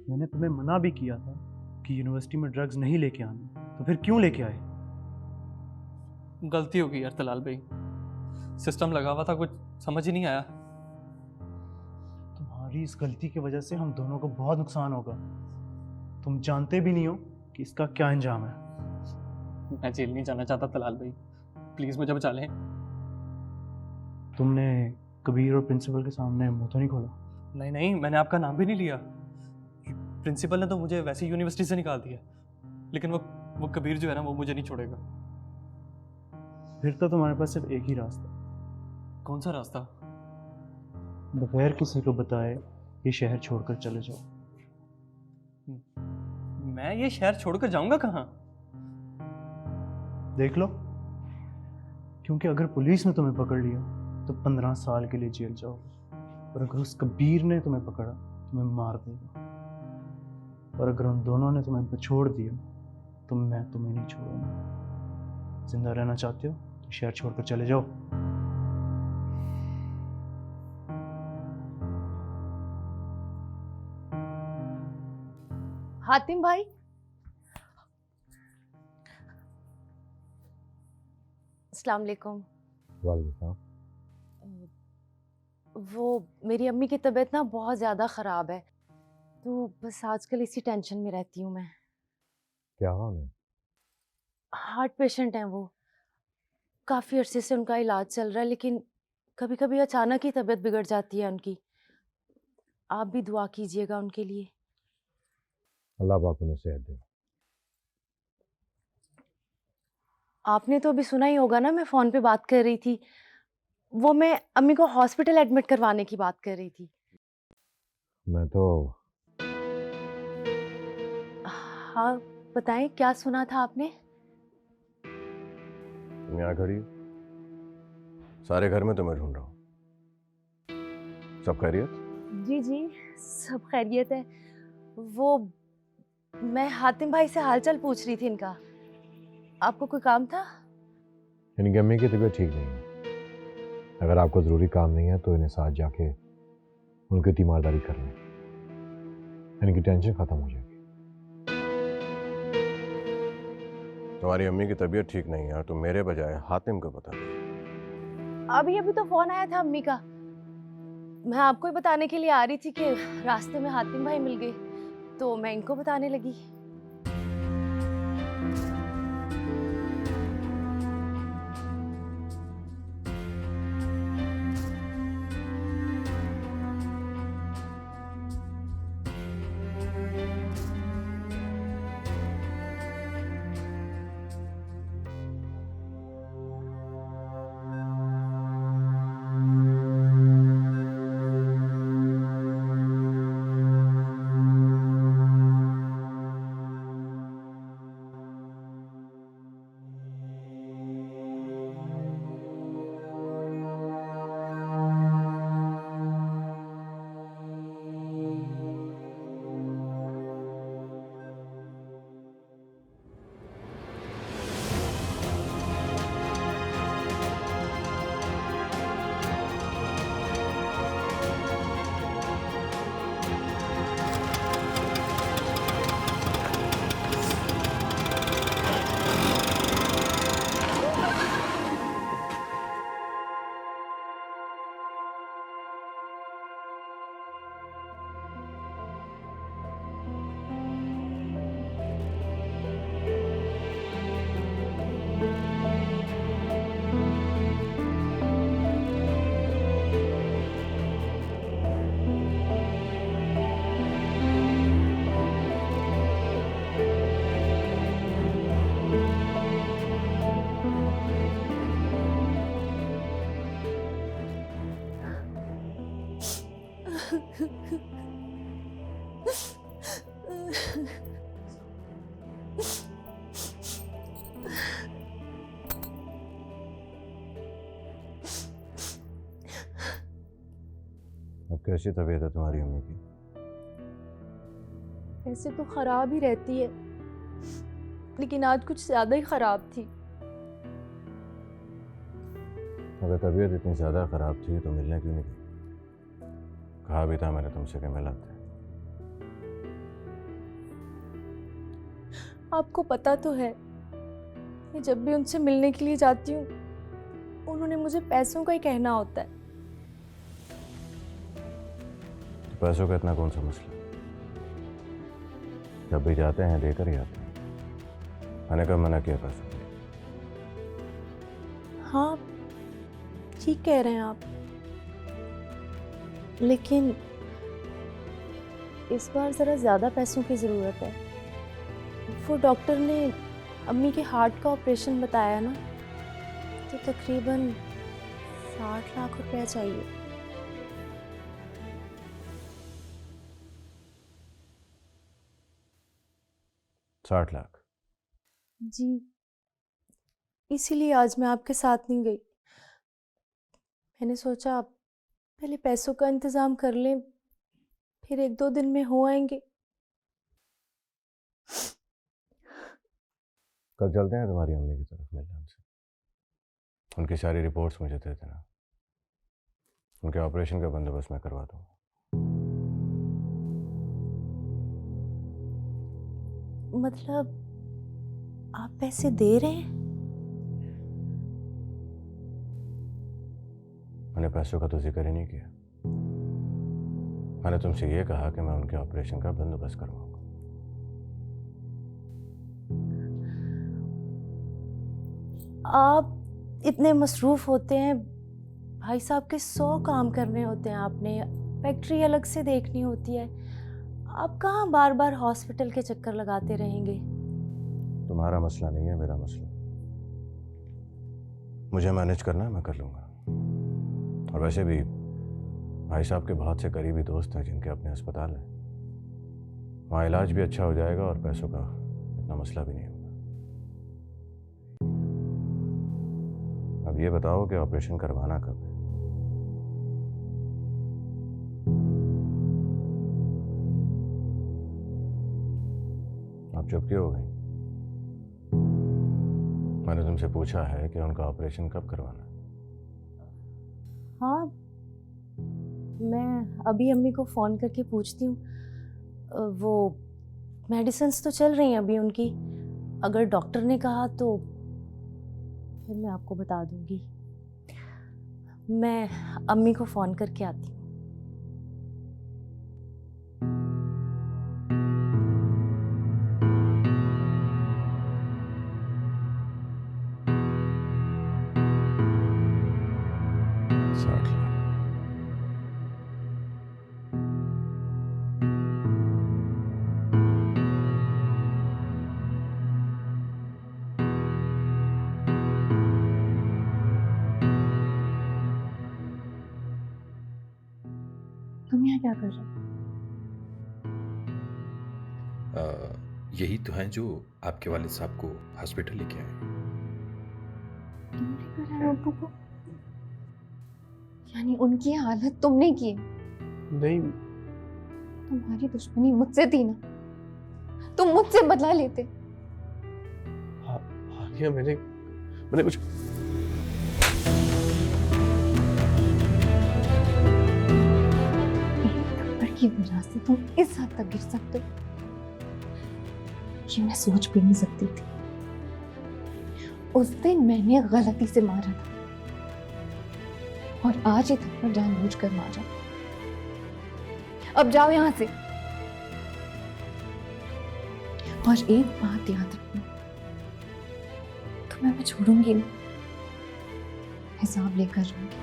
मैंने तुम्हें मना भी किया था कि यूनिवर्सिटी में ड्रग्स नहीं लेके आने, तो फिर क्यों लेके आए? गलती हो गई यार तलाल भाई, सिस्टम लगा हुआ था, कुछ समझ ही नहीं आया। तुम्हारी इस गलती की वजह से हम दोनों को बहुत नुकसान होगा। तुम जानते भी नहीं हो कि इसका क्या अंजाम है। मैं जेल नहीं जाना चाहता तलाल भाई, प्लीज मुझे बचा लें। तुमने कबीर और प्रिंसिपल के सामने मुंह तो नहीं खोला? नहीं नहीं, मैंने आपका नाम भी नहीं लिया। प्रिंसिपल ने तो मुझे वैसे ही यूनिवर्सिटी से निकाल दिया, लेकिन वो कबीर जो है ना, वो मुझे नहीं छोड़ेगा। फिर तो तुम्हारे पास सिर्फ एक ही रास्ता, कौन सा रास्ता? बगैर किसी को बताए ये शहर छोड़कर चले जाओ। मैं ये शहर छोड़कर जाऊंगा कहाँ? देख लो, क्योंकि अगर पुलिस ने तुम्हें पकड़ लिया तो 15 साल के लिए जेल जाओगे, और अगर उस कबीर ने तुम्हें पकड़ा तुम्हें मार देगा, और अगर उन दोनों ने तुम्हें छोड़ दिया तो मैं तुम्हें नहीं छोड़ूंगा। जिंदा रहना चाहते हो तो शहर छोड़कर चले जाओ। हातिम भाई, अस्सलाम वालेकुम। वालेकुम। वो मेरी अम्मी की तबीयत ना बहुत ज़्यादा ख़राब है, तो बस आजकल इसी टेंशन में रहती हूँ मैं। क्या हुआ उन्हें? हार्ट पेशेंट हैं वो, काफ़ी अरसे से उनका इलाज चल रहा है, लेकिन कभी कभी अचानक ही तबीयत बिगड़ जाती है उनकी। आप भी दुआ कीजिएगा उनके लिए। अल्लाह पाक उन्हें सेहत दे। आपने तो अभी सुना ही होगा ना, मैं फ़ोन पे बात कर रही थी, वो मैं अम्मी को हॉस्पिटल एडमिट करवाने की बात कर रही थी। मैं तो हाँ, बताएं क्या सुना था आपने? तुम यहाँ खड़ी हो? सारे घर में तुम्हें ढूंढ रहा हूँ। सब खैरियत? जी जी, सब खैरियत है। वो मैं हातिम भाई से हालचाल पूछ रही थी इनका। आपको कोई काम था? इनकी अम्मी की तबीयत ठीक नहीं है। अगर आपको ज़रूरी काम नहीं है तो इन्हें साथ जाके उनकी तीमारदारी कर लें, इनकी टेंशन ख़त्म हो जाएगी। तुम्हारी अम्मी की तबीयत ठीक नहीं है तो मेरे बजाय हातिम को बता दो। अभी अभी तो फोन आया था अम्मी का, मैं आपको ही बताने के लिए आ रही थी कि रास्ते में हातिम भाई मिल गए, तो मैं इनको बताने लगी। अब कैसी तबीयत है तुम्हारी अम्मी की? ऐसे तो खराब ही रहती है, लेकिन आज कुछ ज्यादा ही खराब थी। अगर तबीयत इतनी ज़्यादा ख़राब थी तो मिलने क्यों नहीं गई? कहा भी था मैंने तुमसे कि मिलाते हैं। आपको पता तो है, मैं जब भी उनसे मिलने के लिए जाती हूँ उन्होंने मुझे पैसों का ही कहना होता है। तो पैसों का इतना कौन सा मसला? जब भी जाते हैं देकर ही आते हैं। मैंने कब मना किया पैसों के लिए? हाँ, ठीक कह रहे हैं आप, लेकिन इस बार ज़रा ज़्यादा पैसों की ज़रूरत है। वो डॉक्टर ने अम्मी के हार्ट का ऑपरेशन बताया ना, तो तकरीबन 60 लाख रुपया चाहिए। $60 लाख? जी, इसीलिए आज मैं आपके साथ नहीं गई। मैंने सोचा पहले पैसों का इंतज़ाम कर लें, फिर 1-2 दिन में हो आएंगे। कल चलते हैं तुम्हारी अम्मी की तरफ मिलने उनसे। उनकी सारी रिपोर्ट्स मुझे दे देना। उनके ऑपरेशन का बंदोबस्त मैं करवा दूंगा। मतलब आप पैसे दे रहे हैं? मैंने पैसों का तो जिक्र ही नहीं किया। मैंने तुमसे ये कहा कि मैं उनके ऑपरेशन का बंदोबस्त करवाऊंगा। आप इतने मसरूफ़ होते हैं, भाई साहब के 100 काम करने होते हैं, आपने फैक्ट्री अलग से देखनी होती है। आप कहाँ बार बार हॉस्पिटल के चक्कर लगाते रहेंगे? तुम्हारा मसला नहीं है, मेरा मसला। मुझे मैनेज करना है, मैं कर लूंगा। और वैसे भी भाई साहब के बहुत से करीबी दोस्त हैं जिनके अपने अस्पताल हैं। वहाँ इलाज भी अच्छा हो जाएगा और पैसों का इतना मसला भी नहीं होगा। अब ये बताओ कि ऑपरेशन करवाना कब है? आप चुप क्यों हो गई? मैंने तुमसे पूछा है कि उनका ऑपरेशन कब करवाना है। हाँ, मैं अभी अम्मी को फ़ोन करके पूछती हूँ। वो मेडिसिन्स तो चल रही हैं अभी उनकी। अगर डॉक्टर ने कहा तो फिर मैं आपको बता दूंगी। मैं अम्मी को फ़ोन करके आती हूँ। तुम यहाँ क्या कर रहे हो? यही तो हैं जो आपके वालिद साहब को हॉस्पिटल लेके आए। तुम लेकर आए अब्बू को? यानी उनकी हालत तुमने की? नहीं, तुम्हारी दुश्मनी मुझसे थी ना, तुम मुझसे बदला लेते। हानिया, मैंने कुछ की वजह से तुम इस हद तक गिर सकते हो, ये मैं सोच भी नहीं सकती थी। उस दिन मैंने गलती से मारा था और आज ये थप्पड़ जानबूझकर मारा। अब जाओ यहां से। और एक बात याद रखना, तुम्हें मैं छोड़ूंगी नहीं, हिसाब लेकर रहूंगी।